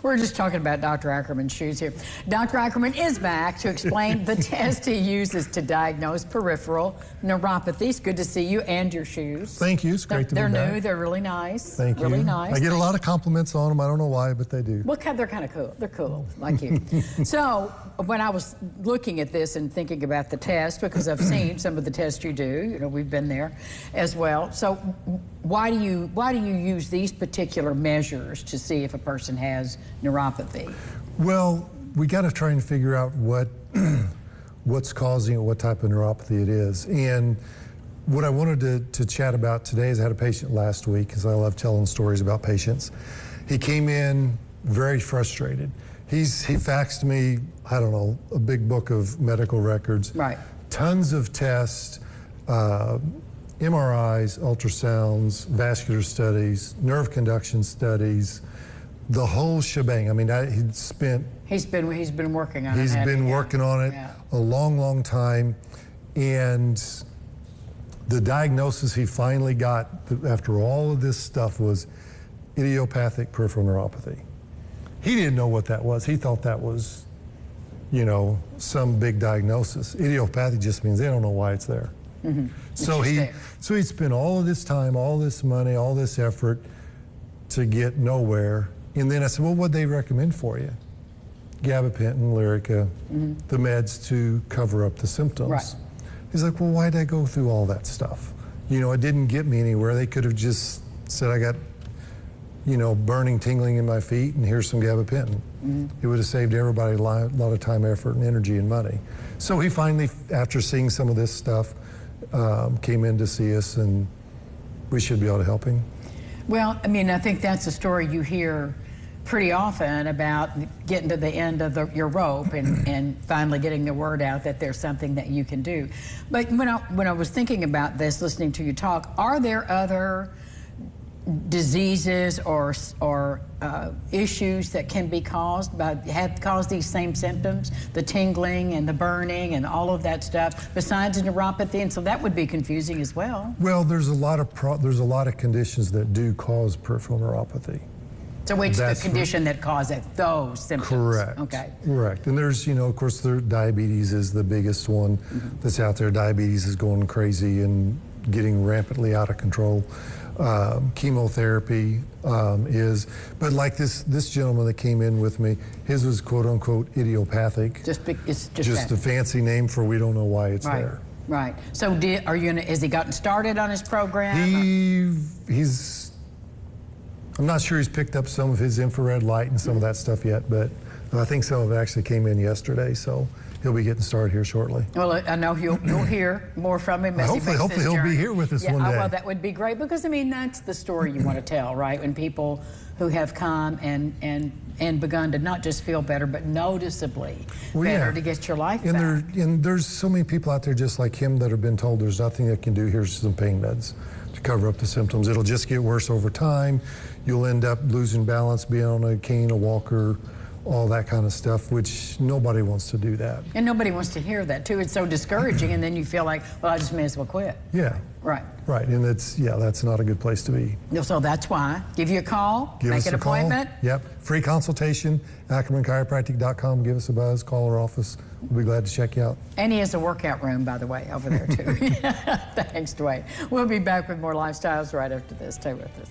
We're just talking about Dr. Ackerman's shoes here. Dr. Ackerman is back to explain the test he uses to diagnose peripheral neuropathy. It's good to see you and your shoes. Thank you. It's great to be back. They're new. They're really nice. Thank you. Really nice. I get a lot of compliments on them. I don't know why, but they do. Well, they're kind of cool. They're cool, like you. So when I was looking at this and thinking about the test, because I've seen some of the tests you do, you know, we've been there as well. So why do you use these particular measures to see if a person has neuropathy? Well, we got to try and figure out what's causing it, what type of neuropathy it is. And what I wanted to chat about today is I had a patient last week, because I love telling stories about patients. He came in very frustrated. He faxed me, I don't know, a big book of medical records. Right. Tons of tests, MRIs, ultrasounds, vascular studies, nerve conduction studies, the whole shebang. I mean, he's been working on it. He's been working on it a long, long time. And the diagnosis he finally got after all of this stuff was idiopathic peripheral neuropathy. He didn't know what that was. He thought that was, you know, some big diagnosis. Idiopathic just means they don't know why it's there. Mm-hmm. So he spent all of this time, all this money, all this effort to get nowhere. And then I said, well, what'd they recommend for you? Gabapentin, Lyrica, the meds to cover up the symptoms. Right. He's like, well, why'd I go through all that stuff? You know, it didn't get me anywhere. They could have just said, I got, you know, burning, tingling in my feet, and here's some gabapentin. It would have saved everybody a lot of time, effort, and energy and money. So he finally, after seeing some of this stuff, came in to see us, and we should be able to help him. Well, I mean, I think that's a story you hear pretty often about getting to the end of your rope and finally getting the word out that there's something that you can do. But when I was thinking about this, listening to you talk, are there other diseases or issues that can be caused cause these same symptoms, the tingling and the burning and all of that stuff, besides neuropathy? And so that would be confusing as well. Well, there's a lot of conditions that do cause peripheral neuropathy. So it's the condition that causes those symptoms. Correct. Okay. Correct. And there's, you know, of course, diabetes is the biggest one that's out there. Diabetes is going crazy and getting rampantly out of control. Chemotherapy but like this gentleman that came in with me, his was quote unquote idiopathic. It's just a fancy name for we don't know why it's there. Right. So has he gotten started on his program? I'm not sure he's picked up some of his infrared light and some of that stuff yet, but I think some of it actually came in yesterday, so he'll be getting started here shortly. Well, I know you'll hear more from him as hopefully he'll be here with us one day. Well, that would be great, because I mean, that's the story you want to tell, right? When people who have come and begun to not just feel better, but noticeably better to get your life back. And there's so many people out there just like him that have been told there's nothing that can do. Here's some pain meds to cover up the symptoms. It'll just get worse over time. You'll end up losing balance, being on a cane, a walker, all that kind of stuff, which nobody wants to do that. And nobody wants to hear that too. It's so discouraging, and then you feel like, well, I just may as well quit. Yeah. Right. Right, and that's not a good place to be. So that's why. Give you a call, make an appointment. Yep, free consultation, AckermanChiropractic.com. Give us a buzz, call our office. We'll be glad to check you out. And he has a workout room, by the way, over there too. Thanks, Dwayne. We'll be back with more Lifestyles right after this. Stay with us.